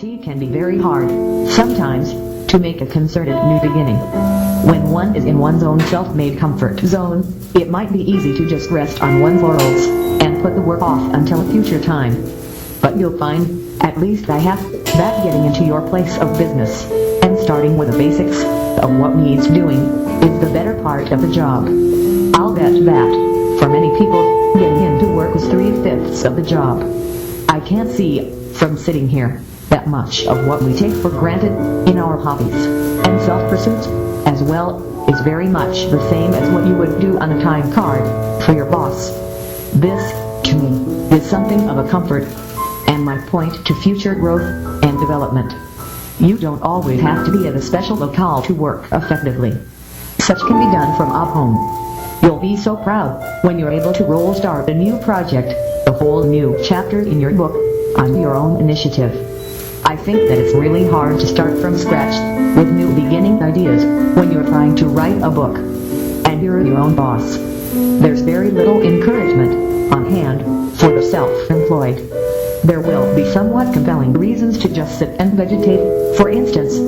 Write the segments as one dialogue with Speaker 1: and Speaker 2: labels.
Speaker 1: IT can be very hard, sometimes, to make a concerted new beginning. When one is in one's own self-made comfort zone, it might be easy to just rest on one's laurels, and put the work off until a future time. But you'll find, at least I have, that getting into your place of business, and starting with the basics of what needs doing, is the better part of the job. I'll bet that, for many people, getting into work is 3/5 of the job. I can't see, from sitting here, that much of what we take for granted, in our hobbies, and self-pursuits, as well, is very much the same as what you would do on a time card, for your boss. This, to me, is something of a comfort, and my point to future growth, and development. You don't always have to be at a special locale to work effectively. Such can be done from up home. You'll be so proud, when you're able to roll start a new project, a whole new chapter in your book, on your own initiative. I think that it's really hard to start from scratch, with new beginning ideas, when you're trying to write a book, and you're your own boss. There's very little encouragement, on hand, for the self-employed. There will be somewhat compelling reasons to just sit and vegetate, for instance,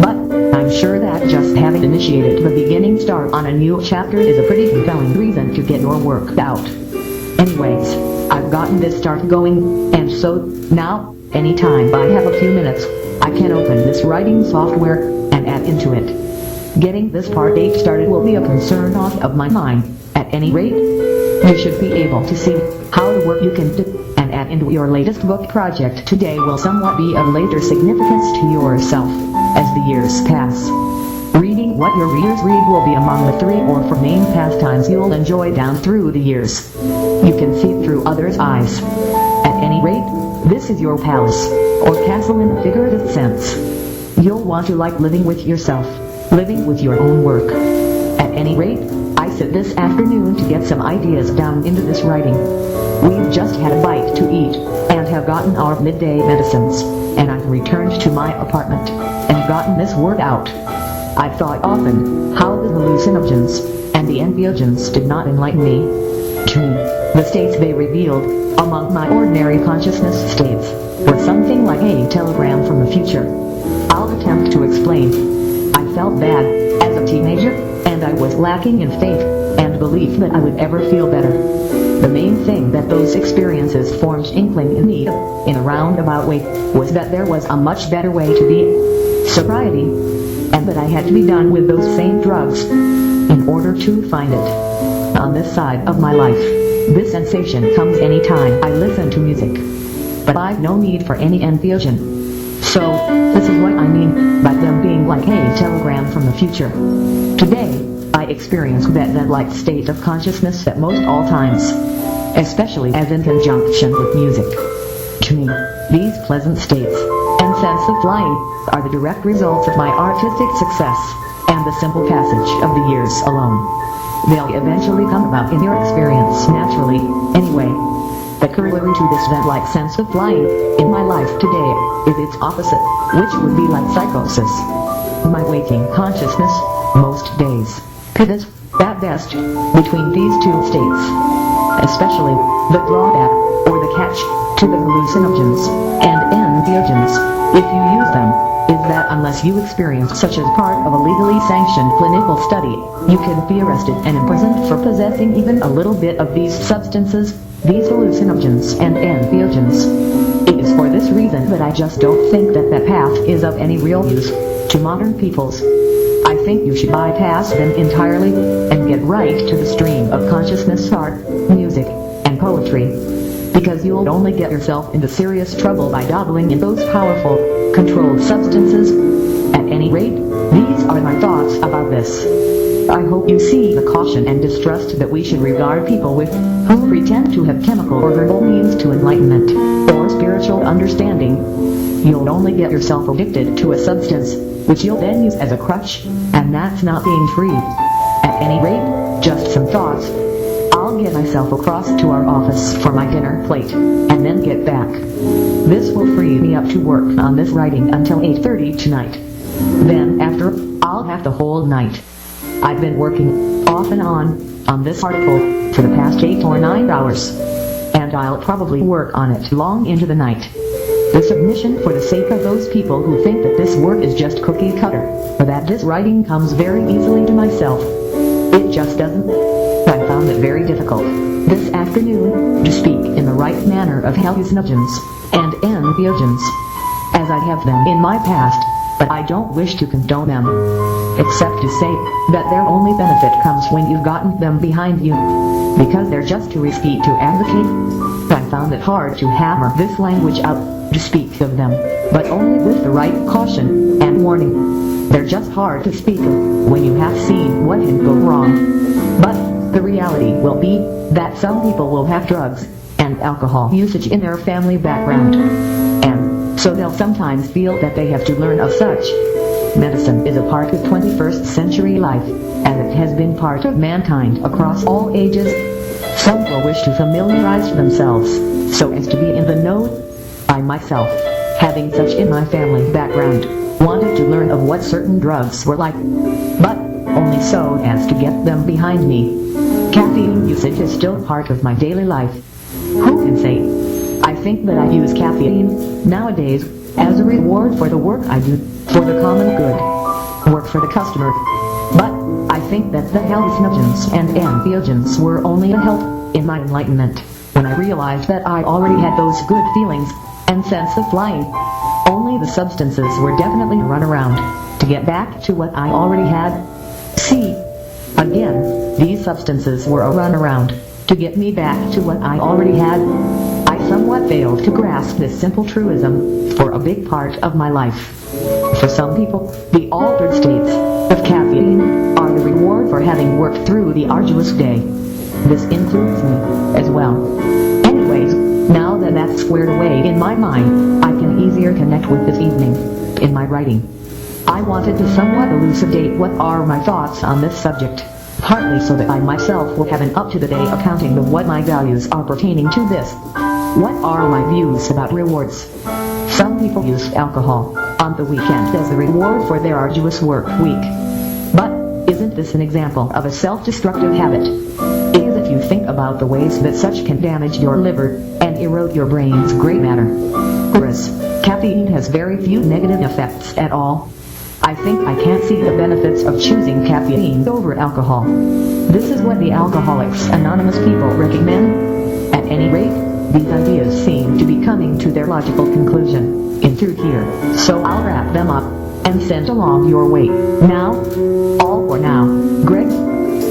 Speaker 1: but I'm sure that just having initiated the beginning start on a new chapter is a pretty compelling reason to get your work out. Anyways, I've gotten this start going, and so, now, anytime I have a few minutes, I can open this writing software, and add into it. Getting this part 8 started will be a concern of my mind, at any rate. You should be able to see how the work you can do, and add into your latest book project today will somewhat be of later significance to yourself, as the years pass. Reading what your readers read will be among the 3 or 4 main pastimes you'll enjoy down through the years. You can see through others' eyes. At any rate, this is your palace, or castle in a figurative sense. You'll want to like living with yourself, living with your own work. At any rate, I sit this afternoon to get some ideas down into this writing. We've just had a bite to eat, and have gotten our midday medicines, and I've returned to my apartment, and gotten this work out. I've thought often, how the hallucinogens, and the entheogens did not enlighten me. To me, the states they revealed, among my ordinary consciousness states, were something like a telegram from the future. I'll attempt to explain. I felt bad, as a teenager, and I was lacking in faith, and belief that I would ever feel better. The main thing that those experiences formed inkling in me, in a roundabout way, was that there was a much better way to be. Sobriety. And that I had to be done with those same drugs, in order to find it. On this side of my life, this sensation comes any time I listen to music. But I've no need for any entheogen. So, this is what I mean by them being like a telegram from the future. Today, I experience that like state of consciousness at most all times, especially as in conjunction with music. To me, these pleasant states, and sense of flying, are the direct results of my artistic success, and the simple passage of the years alone. They'll eventually come about in your experience naturally, anyway. The corollary to this that-like sense of flying, in my life today, is its opposite, which would be like psychosis. My waking consciousness, most days, pivots, at best, between these two states. Especially, the drawback, or the catch, to the hallucinogens, and entheogens, if you use them, is that unless you experience such as part of a legally sanctioned clinical study, you can be arrested and imprisoned for possessing even a little bit of these substances, these hallucinogens and entheogens. It is for this reason that I just don't think that path is of any real use to modern peoples. I think you should bypass them entirely, and get right to the stream of consciousness art, music, and poetry. Because you'll only get yourself into serious trouble by dabbling in those powerful, controlled substances. At any rate, these are my thoughts about this. I hope you see the caution and distrust that we should regard people with, who pretend to have chemical or herbal means to enlightenment, or spiritual understanding. You'll only get yourself addicted to a substance, which you'll then use as a crutch, and that's not being free. At any rate, just some thoughts. I'll get myself across to our office for my dinner plate, and then get back. This will free me up to work on this writing until 8:30 tonight. Then after, I'll have the whole night. I've been working, off and on this article, for the past 8 or 9 hours. And I'll probably work on it long into the night. This submission for the sake of those people who think that this work is just cookie cutter, or that this writing comes very easily to myself. It just doesn't. I found it very difficult this afternoon to speak in the right manner of hallucinogens and entheogens, as I have them in my past, but I don't wish to condone them, except to say that their only benefit comes when you've gotten them behind you, because they're just too risky to advocate. I found it hard to hammer this language out, to speak of them, but only with the right caution and warning. They're just hard to speak of when you have seen what can go wrong. But the reality will be that some people will have drugs and alcohol usage in their family background, and so they'll sometimes feel that they have to learn of such. Medicine is a part of 21st century life, and it has been part of mankind across all ages. Some will wish to familiarize themselves so as to be in the know. I myself, having such in my family background, wanted to learn of what certain drugs were like, but only so as to get them behind me. Caffeine usage is still part of my daily life. Who can say? I think that I use caffeine nowadays as a reward for the work I do, for the common good, work for the customer. But I think that the hallucinogens and entheogens were only a help in my enlightenment, when I realized that I already had those good feelings and sense of flying. Only the substances were definitely a runaround to get back to what I already had. See, again, these substances were a runaround to get me back to what I already had. I somewhat failed to grasp this simple truism for a big part of my life. For some people, the altered states of caffeine are the reward for having worked through the arduous day. This includes me as well. Anyways, now that that's squared away in my mind, I can easier connect with this evening in my writing. I wanted to somewhat elucidate what are my thoughts on this subject, partly so that I myself will have an up-to-the-day accounting of what my values are pertaining to this. What are my views about rewards? Some people use alcohol on the weekend as a reward for their arduous work week. But isn't this an example of a self-destructive habit? It is if you think about the ways that such can damage your liver and erode your brain's gray matter. Whereas caffeine has very few negative effects at all. I think I can't see the benefits of choosing caffeine over alcohol. This is what the Alcoholics Anonymous people recommend. At any rate, these ideas seem to be coming to their logical conclusion in through here, so I'll wrap them up and send along your way. Now, all for now, Greg.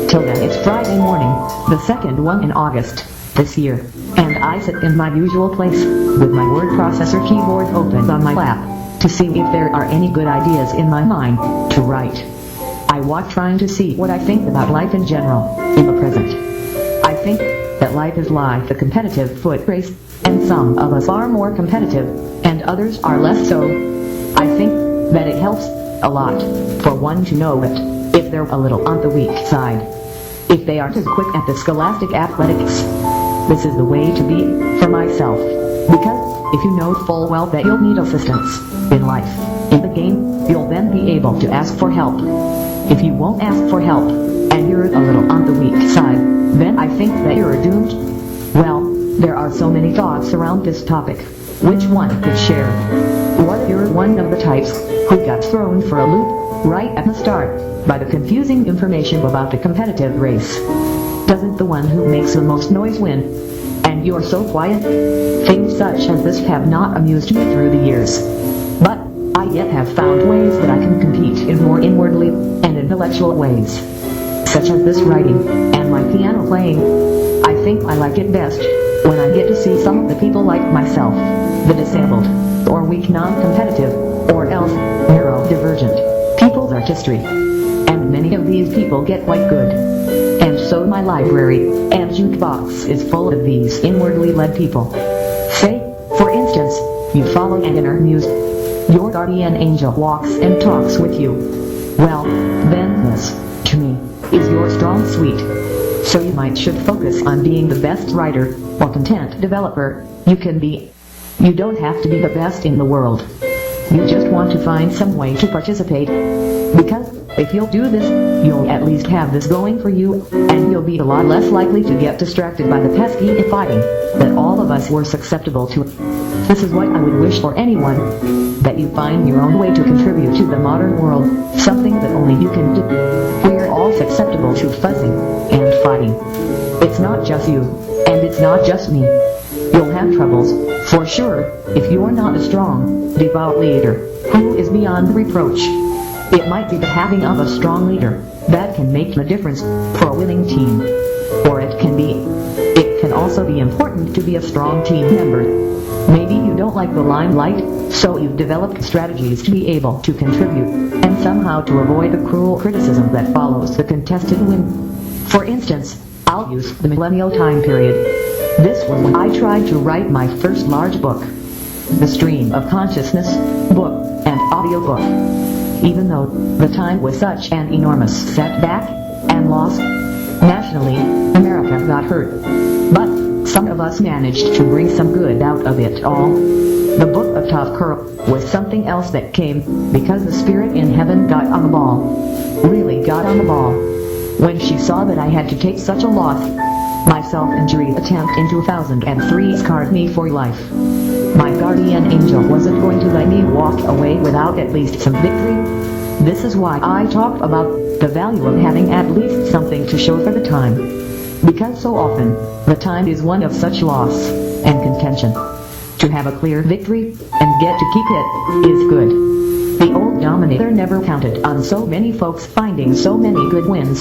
Speaker 1: Till then, it's Friday morning, the second one in August this year, and I sit in my usual place with my word processor keyboard open on my lap to see if there are any good ideas in my mind to write. I walk trying to see what I think about life in general, in the present. I think that life is like a competitive foot race, and some of us are more competitive, and others are less so. I think that it helps a lot for one to know it, if they're a little on the weak side. If they aren't as quick at the scholastic athletics. This is the way to be, for myself, because if you know full well that you'll need assistance in life, in the game, you'll then be able to ask for help. If you won't ask for help, and you're a little on the weak side, then I think that you're doomed. Well, there are so many thoughts around this topic. Which one could share? What if you're one of the types who got thrown for a loop right at the start by the confusing information about the competitive race? Doesn't the one who makes the most noise win? And you're so quiet? Things such as this have not amused me through the years. But I yet have found ways that I can compete in more inwardly and intellectual ways, such as this writing and my piano playing. I think I like it best when I get to see some of the people like myself, the disabled, or weak non-competitive, or else neurodivergent, people's artistry. And many of these people get quite good. And so my library and jukebox is full of these inwardly led people. Say, for instance, you follow an inner muse. Your guardian angel walks and talks with you. Well, then this, to me, is your strong suite. So you should focus on being the best writer or content developer you can be. You don't have to be the best in the world. You just want to find some way to participate. Because if you'll do this, you'll at least have this going for you, and you'll be a lot less likely to get distracted by the pesky fighting that all of us were susceptible to. This is what I would wish for anyone, that you find your own way to contribute to the modern world, something that only you can do. We're all susceptible to fussing and fighting. It's not just you, and it's not just me. You'll have troubles, for sure, if you're not a strong, devout leader, who is beyond reproach. It might be the having of a strong leader that can make the difference for a winning team. Or it can also be important to be a strong team member. Maybe you don't like the limelight, so you've developed strategies to be able to contribute, and somehow to avoid the cruel criticism that follows the contested win. For instance, I'll use the millennial time period. This was when I tried to write my first large book, the Stream of Consciousness book and audiobook. Even though the time was such an enormous setback and loss, nationally, America got hurt. But some of us managed to bring some good out of it all. The Book of Topkura was something else that came because the spirit in heaven got on the ball. Really got on the ball. When she saw that I had to take such a loss, my self-injury attempt in 2003 scarred me for life. My guardian angel wasn't going to let me walk away without at least some victory. This is why I talked about the value of having at least something to show for the time. Because so often, the time is one of such loss and contention. To have a clear victory, and get to keep it, is good. The old dominator never counted on so many folks finding so many good wins.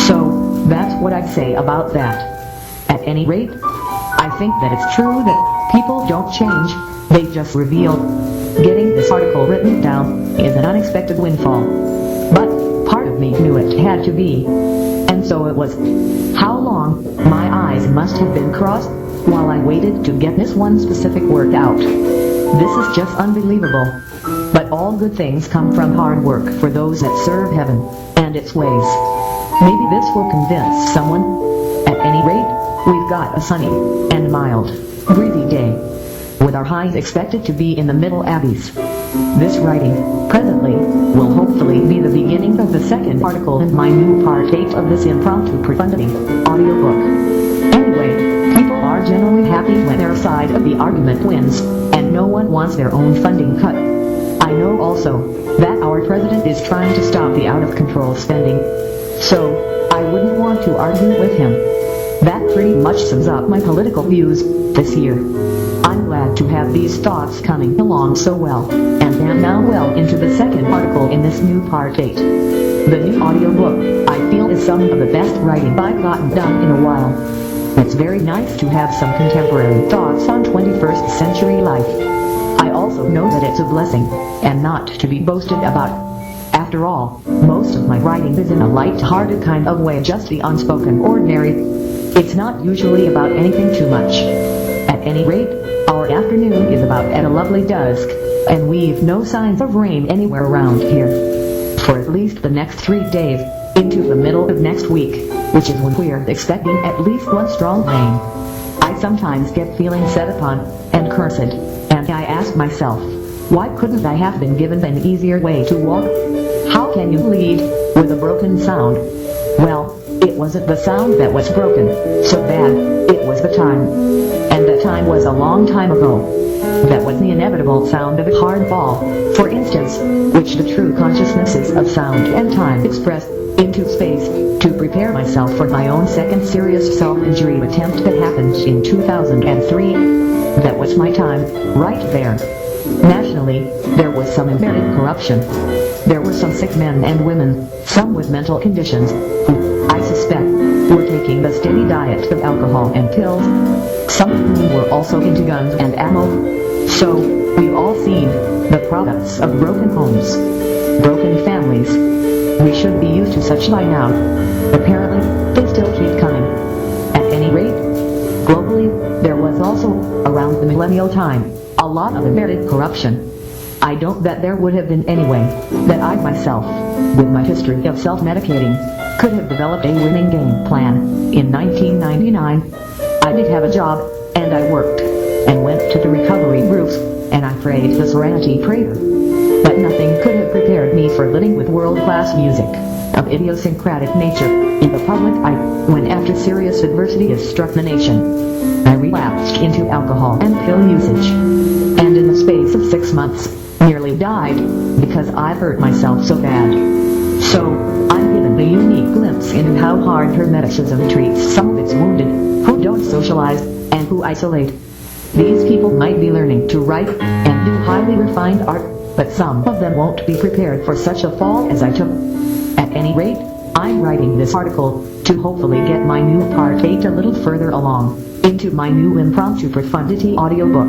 Speaker 1: So, that's what I'd say about that. At any rate, I think that it's true that people don't change, they just reveal. Getting this article written down is an unexpected windfall. But, part of me knew it had to be. And so it was. How long my eyes must have been crossed while I waited to get this one specific word out. This is just unbelievable. But all good things come from hard work for those that serve heaven and its ways. Maybe this will convince someone. At any rate, we've got a sunny and mild, breezy day, with our highs expected to be in the middle abbeys. This writing, presently, will hopefully be the beginning of the second article in my new part 8 of this Impromptu Profundity audiobook. Anyway, people are generally happy when their side of the argument wins, and no one wants their own funding cut. I know also that our president is trying to stop the out-of-control spending, so I wouldn't want to argue with him. That pretty much sums up my political views this year. I'm glad to have these thoughts coming along so well, and am now well into the second article in this new part 8. The new audiobook, I feel, is some of the best writing I've gotten done in a while. It's very nice to have some contemporary thoughts on 21st century life. I also know that it's a blessing, and not to be boasted about. After all, most of my writing is in a light-hearted kind of way, just the unspoken ordinary. It's not usually about anything too much. At any rate, our afternoon is about at a lovely dusk, and we've no signs of rain anywhere around here. For at least the next 3 days, into the middle of next week, which is when we're expecting at least one strong rain. I sometimes get feeling set upon, and cursed, and I ask myself, why couldn't I have been given an easier way to walk? How can you lead with a broken sound? Well, it wasn't the sound that was broken, so bad, it was the time. And the time was a long time ago. That was the inevitable sound of a hard fall, for instance, which the true consciousnesses of sound and time expressed into space, to prepare myself for my own second serious self-injury attempt that happened in 2003. That was my time, right there. Nationally, there was some embedded corruption. There were some sick men and women, some with mental conditions, who, I suspect, were taking the steady diet of alcohol and pills. Some of whom were also into guns and ammo. So, we've all seen the products of broken homes, broken families. We should be used to such by now. Apparently, they still keep coming. At any rate, globally, there was also, around the millennial time, a lot of embedded corruption. I don't bet there would have been any way that I myself, with my history of self-medicating, could have developed a winning game plan. In 1999, I did have a job, and I worked, and went to the recovery groups, and I prayed the Serenity Prayer. But nothing could have prepared me for living with world-class music, of idiosyncratic nature, in the public eye, when after serious adversity has struck the nation, I relapsed into alcohol and pill usage. and in the space of 6 months, nearly died, because I hurt myself so bad. So, I'm given a unique glimpse into how hard Hermeticism treats some of its wounded, who don't socialize, and who isolate. These people might be learning to write, and do highly refined art, but some of them won't be prepared for such a fall as I took. At any rate, I'm writing this article to hopefully get my new part 8 a little further along, into my new Impromptu Profundity audiobook.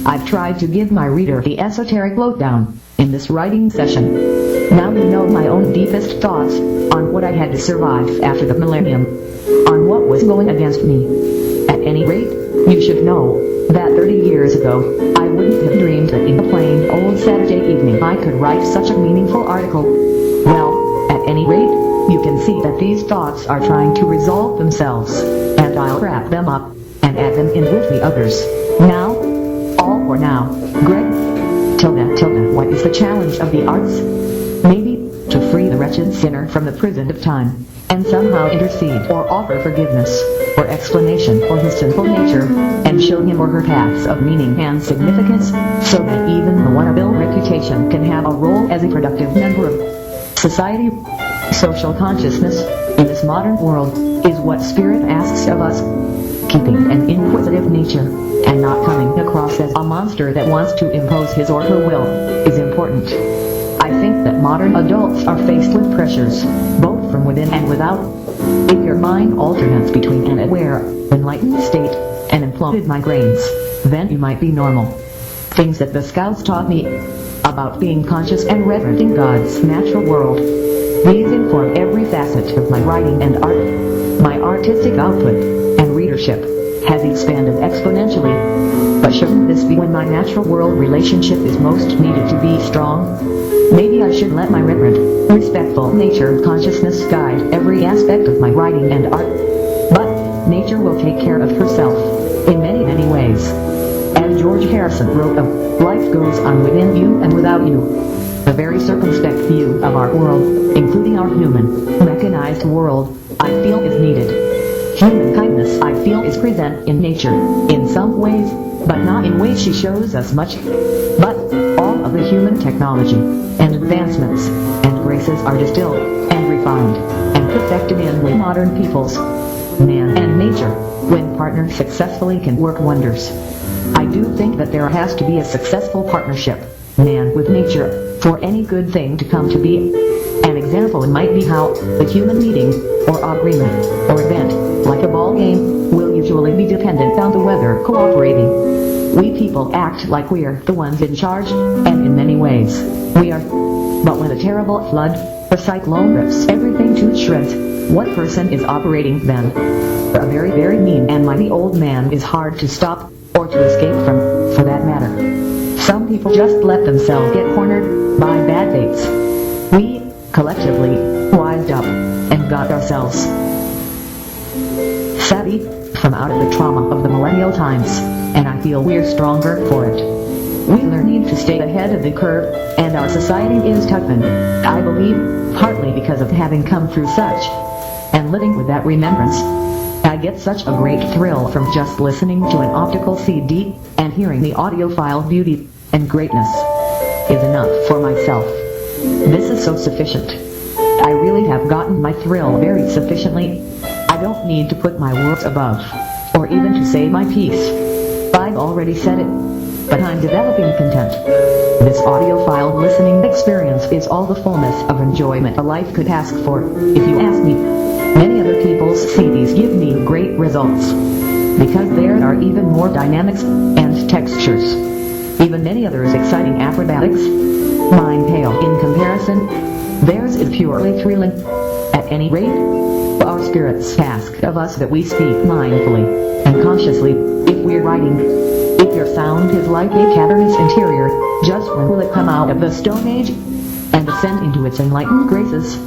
Speaker 1: I've tried to give my reader the esoteric lowdown in this writing session. Now you know my own deepest thoughts on what I had to survive after the millennium, on what was going against me. At any rate, you should know that 30 years ago, I wouldn't have dreamed that in a plain old Saturday evening I could write such a meaningful article. Well, at any rate, you can see that these thoughts are trying to resolve themselves, and I'll wrap them up and add them in with the others. Now, all for now, Greg. Tilda, what is the challenge of the arts? Maybe, to free the wretched sinner from the prison of time, and somehow intercede or offer forgiveness, or explanation for his sinful nature, and show him or her paths of meaning and significance, so that even the one-ill reputation can have a role as a productive member of society. Social consciousness, in this modern world, is what Spirit asks of us. Keeping an inquisitive nature, and not coming across as a monster that wants to impose his or her will, is important. I think that modern adults are faced with pressures, both from within and without. If your mind alternates between an aware, enlightened state, and imploded migraines, then you might be normal. Things that the Scouts taught me about being conscious and reverent in God's natural world. These inform every facet of my writing and art. My artistic output and readership has expanded exponentially. But shouldn't this be when my natural world relationship is most needed to be strong? Maybe I should let my reverent, respectful nature of consciousness guide every aspect of my writing and art. But nature will take care of herself in many, many ways. As George Harrison wrote of, life goes on within you and without you. A very circumspect view of our world, including our human, mechanized world, I feel is needed. Human kindness, I feel, is present in nature, in some ways, but not in ways she shows us much. But all of the human technology, and advancements, and graces are distilled, and refined, and perfected in we modern peoples. Man and nature, when partnered successfully, can work wonders. I do think that there has to be a successful partnership, man with nature, for any good thing to come to be. An example might be how the human meeting, or agreement, or event, like a ball game, will usually be dependent on the weather cooperating. We people act like we're the ones in charge, and in many ways, we are. But when a terrible flood, or cyclone rips everything to shreds, what person is operating then? A very, very mean and mighty old man is hard to stop, or to escape from, for that matter. Some people just let themselves get cornered by bad fates. We, collectively, wised up, and got ourselves savvy from out of the trauma of the millennial times, and I feel we're stronger for it. We learn to stay ahead of the curve, and our society is toughened, I believe, partly because of having come through such, and living with that remembrance. I get such a great thrill from just listening to an optical CD, and hearing the audiophile beauty and greatness is enough for myself. This is so sufficient. I really have gotten my thrill very sufficiently. I don't need to put my words above, or even to say my piece. I've already said it, but I'm developing content. This audiophile listening experience is all the fullness of enjoyment a life could ask for, if you ask me. Many other people's CDs give me great results, because there are even more dynamics and textures. Even many others exciting acrobatics. Mine pale in comparison. Theirs is purely thrilling. At any rate, our spirits ask of us that we speak mindfully and consciously, if we're writing. If your sound is like a cavernous interior, just when will it come out of the Stone Age and ascend into its enlightened graces?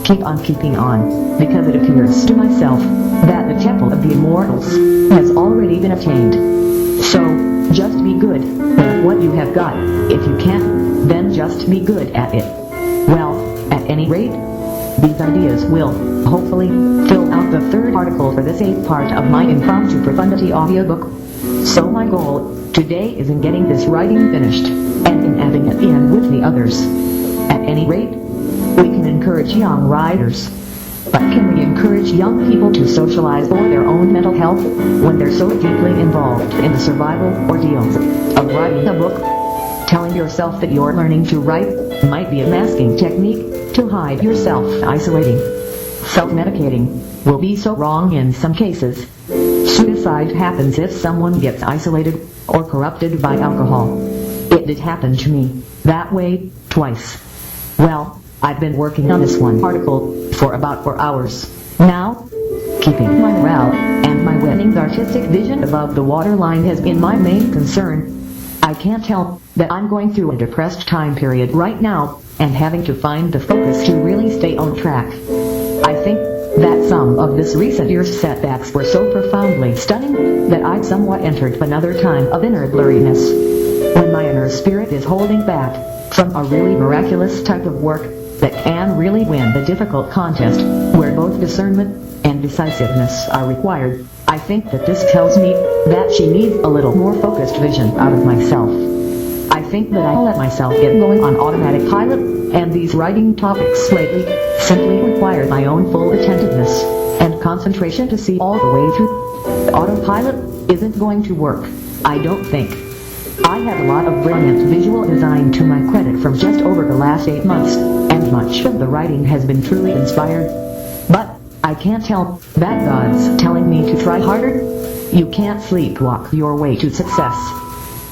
Speaker 1: Keep on keeping on, because it appears to myself that the temple of the immortals has already been attained. So, just be good at what you have got. If you can't, then just be good at it. Well, at any rate, these ideas will, hopefully, fill out the third article for this 8th part of my Impromptu Profundity audiobook. So my goal Today is in getting this writing finished, and in adding it in with the others. At any rate, we can encourage young writers. But can we encourage young people to socialize for their own mental health when they're so deeply involved in the survival ordeals of writing a book? Telling yourself that you're learning to write might be a masking technique to hide yourself. Isolating, self-medicating will be so wrong in some cases. Suicide happens if someone gets isolated or corrupted by alcohol. It did happen to me that way twice. Well, I've been working on this one article for about 4 hours now. Keeping my morale and my wedding's artistic vision above the waterline has been my main concern. I can't help that I'm going through a depressed time period right now and having to find the focus to really stay on track. I think that some of this recent year's setbacks were so profoundly stunning that I'd somewhat entered another time of inner blurriness, when my inner spirit is holding back from a really miraculous type of work that can really win the difficult contest where both discernment and decisiveness are required. I think that this tells me that she needs a little more focused vision out of myself. I think that I let myself get going on automatic pilot, and these writing topics lately simply require my own full attentiveness and concentration to see all the way through. Autopilot isn't going to work, I don't think. I have a lot of brilliant visual design to my credit from just over the last 8 months, and much of the writing has been truly inspired. But I can't help that God's telling me to try harder. You can't sleepwalk your way to success.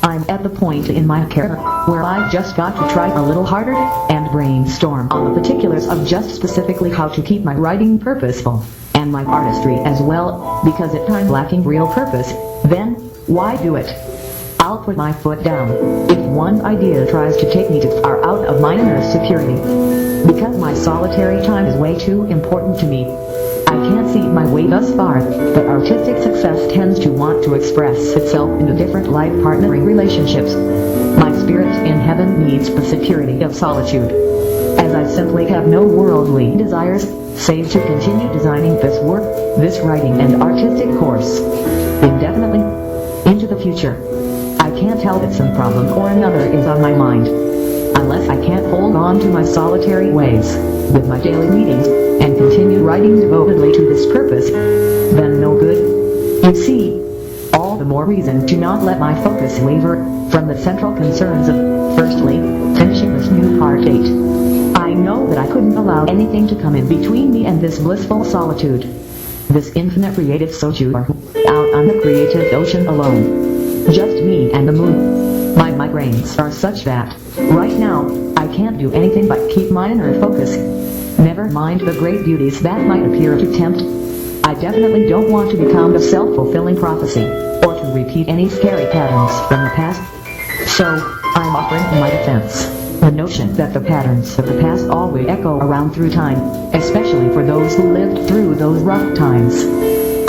Speaker 1: I'm at the point in my career where I've just got to try a little harder and brainstorm on the particulars of just specifically how to keep my writing purposeful, and my artistry as well, because if I'm lacking real purpose, then why do it? I'll put my foot down if one idea tries to take me too far out of my inner security. Because my solitary time is way too important to me. I can't see my way thus far, but artistic success tends to want to express itself into different life partnering relationships. My spirit in heaven needs the security of solitude, as I simply have no worldly desires, save to continue designing this work, this writing and artistic course, indefinitely, into the future. I can't help that some problem or another is on my mind. Unless I can't hold on to my solitary ways, with my daily meetings, and continue writing devotedly to this purpose, then no good. You see, all the more reason to not let my focus waver from the central concerns of, firstly, finishing this new part 8. I know that I couldn't allow anything to come in between me and this blissful solitude, this infinite creative solitude out on the creative ocean alone. Just me and the moon. My migraines are such that, right now, I can't do anything but keep my inner focus. Never mind the great beauties that might appear to tempt. I definitely don't want to become a self-fulfilling prophecy, or to repeat any scary patterns from the past. So, I'm offering in my defense the notion that the patterns of the past always echo around through time, especially for those who lived through those rough times.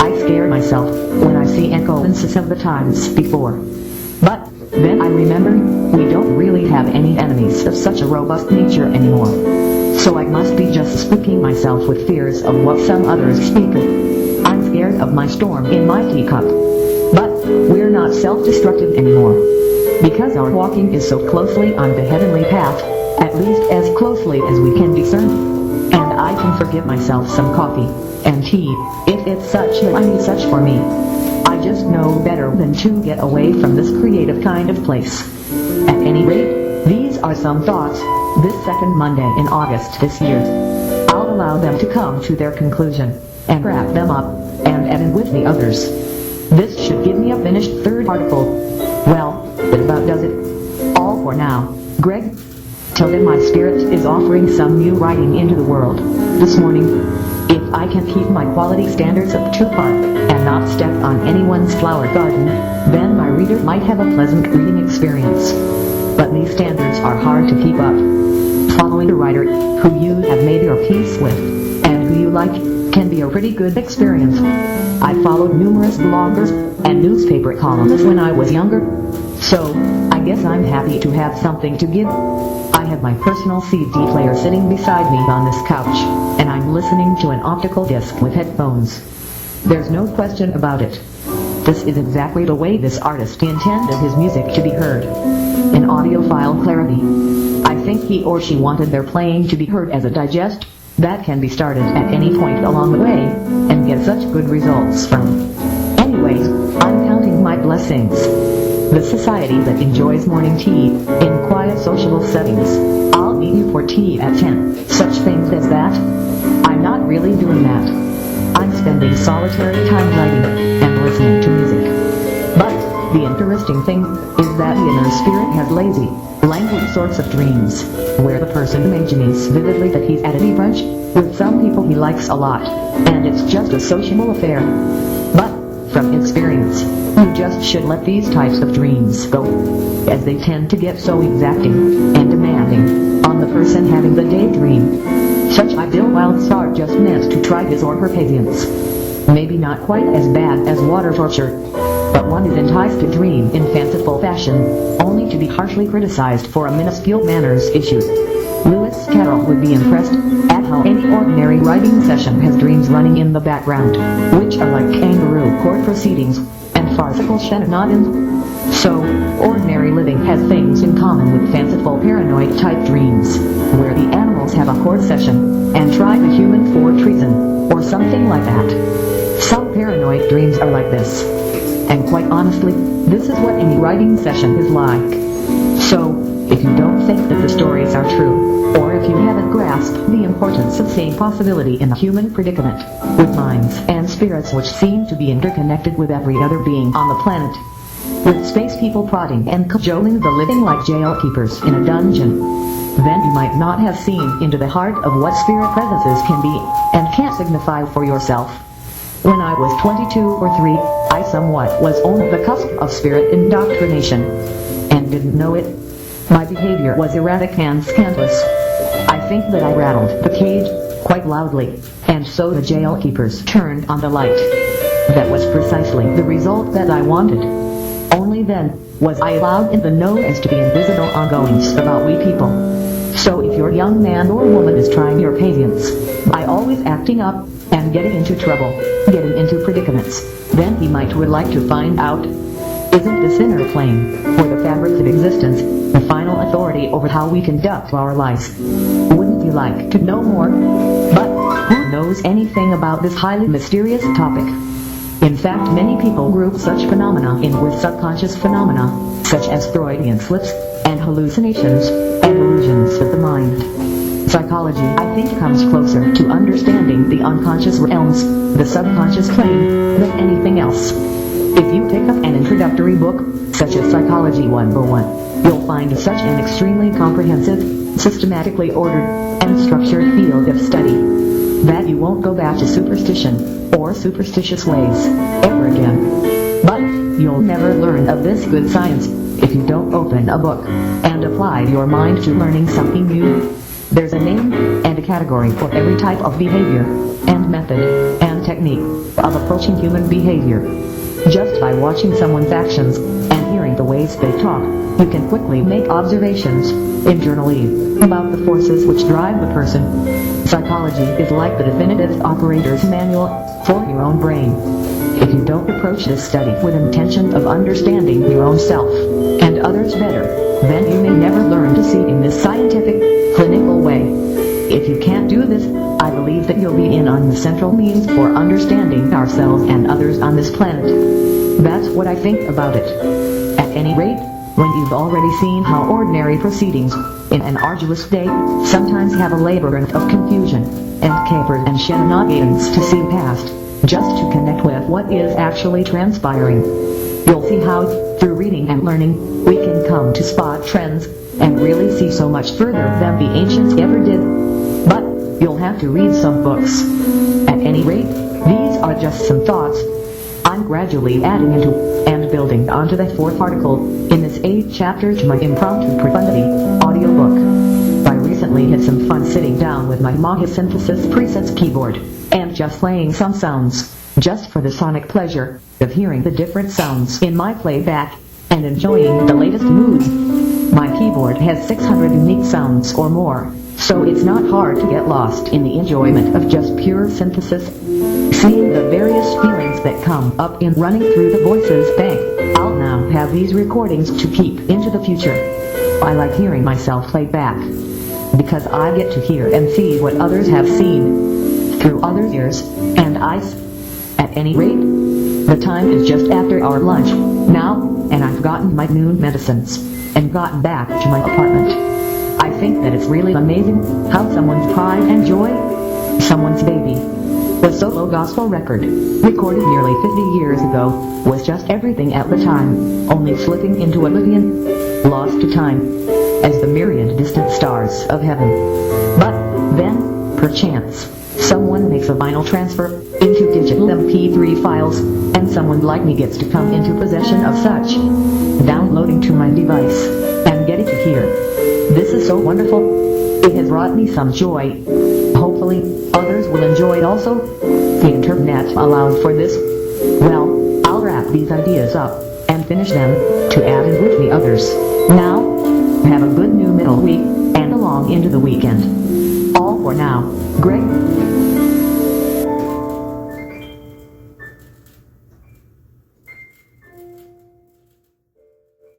Speaker 1: I scare myself when I see echoes of the times before. But then I remember we don't really have any enemies of such a robust nature anymore. So I must be just spooking myself with fears of what some others speak of. I'm scared of my storm in my teacup. But we're not self-destructive anymore, because our walking is so closely on the heavenly path, at least as closely as we can discern. And I can forgive myself some coffee and tea if it's such that I need such for me. I just know better than to get away from this creative kind of place. At any rate, these are some thoughts, this second Monday in August this year. I'll allow them to come to their conclusion, and wrap them up, and edit with the others. This should give me a finished third article. Well, that about does it. All for now, Greg. Till then my spirit is offering some new writing into the world, this morning. If I can keep my quality standards up to par, and not step on anyone's flower garden, then my reader might have a pleasant reading experience. But these standards are hard to keep up. Following a writer who you have made your peace with, and who you like, can be a pretty good experience. I followed numerous bloggers and newspaper columnists when I was younger, so I guess I'm happy to have something to give. I have my personal CD player sitting beside me on this couch, and I'm listening to an optical disc with headphones. There's no question about it. This is exactly the way this artist intended his music to be heard. In audiophile clarity. I think he or she wanted their playing to be heard as a digest that can be started at any point along the way, and get such good results from. Anyways, I'm counting my blessings. The society that enjoys morning tea in quiet social settings. I'll meet you for tea at 10. Such things as that. I'm not really doing that. I'm spending solitary time writing and listening to music. But the interesting thing is that the inner spirit has lazy, languid sorts of dreams, where the person imagines vividly that he's at a tea brunch with some people he likes a lot, and it's just a sociable affair. But, from experience, you just should let these types of dreams go, as they tend to get so exacting and demanding on the person having the daydream. Such ideal wild star just meant to try his or her patience. Maybe not quite as bad as water torture, but one is enticed to dream in fanciful fashion, only to be harshly criticized for a minuscule manners issue. Lewis Carroll would be impressed at how any ordinary writing session has dreams running in the background, which are like kangaroo court proceedings and farcical shenanigans. So, ordinary living has things in common with fanciful paranoid-type dreams, where the animals have a court session and try the human for treason, or something like that. Some paranoid dreams are like this. And quite honestly, this is what any writing session is like. So, if you don't think that the stories are true, or if you haven't grasped the importance of seeing possibility in the human predicament, with minds and spirits which seem to be interconnected with every other being on the planet, with space people prodding and cajoling the living like jail keepers in a dungeon, then you might not have seen into the heart of what spirit presences can be, and can't signify for yourself. When I was 22 or 3, I somewhat was on the cusp of spirit indoctrination, and didn't know it. My behavior was erratic and scandalous. I think that I rattled the cage quite loudly, and so the jail keepers turned on the light. That was precisely the result that I wanted. Only then was I allowed in the know as to the invisible ongoings about we people. So if your young man or woman is trying your patience by always acting up and getting into trouble, getting into predicaments, then he might would like to find out, isn't this inner plane, for the fabrics of existence, the final authority over how we conduct our lives? Wouldn't you like to know more? But who knows anything about this highly mysterious topic? In fact, many people group such phenomena in with subconscious phenomena, such as Freudian slips, and hallucinations, and illusions of the mind. Psychology, I think, comes closer to understanding the unconscious realms, the subconscious plane, than anything else. If you pick up an introductory book, such as Psychology 101, you'll find such an extremely comprehensive, systematically ordered, and structured field of study that you won't go back to superstition or superstitious ways ever again. But you'll never learn of this good science if you don't open a book and apply your mind to learning something new. There's a name and a category for every type of behavior and method and technique of approaching human behavior. Just by watching someone's actions and hearing the ways they talk, you can quickly make observations internally about the forces which drive the person. Psychology is like the definitive operator's manual for your own brain. If you don't approach this study with intention of understanding your own self and others better, then you may never learn to see in this scientific, clinical way. If you can't do this, I believe that you'll be in on the central means for understanding ourselves and others on this planet. That's what I think about it. At any rate, when you've already seen how ordinary proceedings in an arduous day sometimes have a labyrinth of confusion and capers and shenanigans to see past, just to connect with what is actually transpiring, you'll see how, through reading and learning, we can come to spot trends and really see so much further than the ancients ever did. But you'll have to read some books. At any rate, these are just some thoughts I'm gradually adding into and building onto the fourth article in this 8th chapter to my Impromptu Profundity audiobook. I recently had some fun sitting down with my Maha Synthesis presets keyboard and just playing some sounds, just for the sonic pleasure of hearing the different sounds in my playback and enjoying the latest moods. My keyboard has 600 unique sounds or more, so it's not hard to get lost in the enjoyment of just pure synthesis. Seeing the various feelings that come up in running through the voices bank, I'll now have these recordings to keep into the future. I like hearing myself play back, because I get to hear and see what others have seen, through others' ears and eyes. At any rate, the time is just after our lunch, now, and I've gotten my noon medicines, and gotten back to my apartment. I think that it's really amazing, how someone's pride and joy, someone's baby, the solo gospel record, recorded nearly 50 years ago, was just everything at the time, only slipping into oblivion, lost to time, as the myriad distant stars of heaven. But then, perchance, someone makes a vinyl transfer into digital MP3 files, and someone like me gets to come into possession of such, downloading to my device, and getting to hear. This is so wonderful. It has brought me some joy. Hopefully, others will enjoy it also. The internet allows for this. Well, I'll wrap these ideas up, and finish them, to add in with the others. Now, have a good new middle week, and along into the weekend. All for now, Greg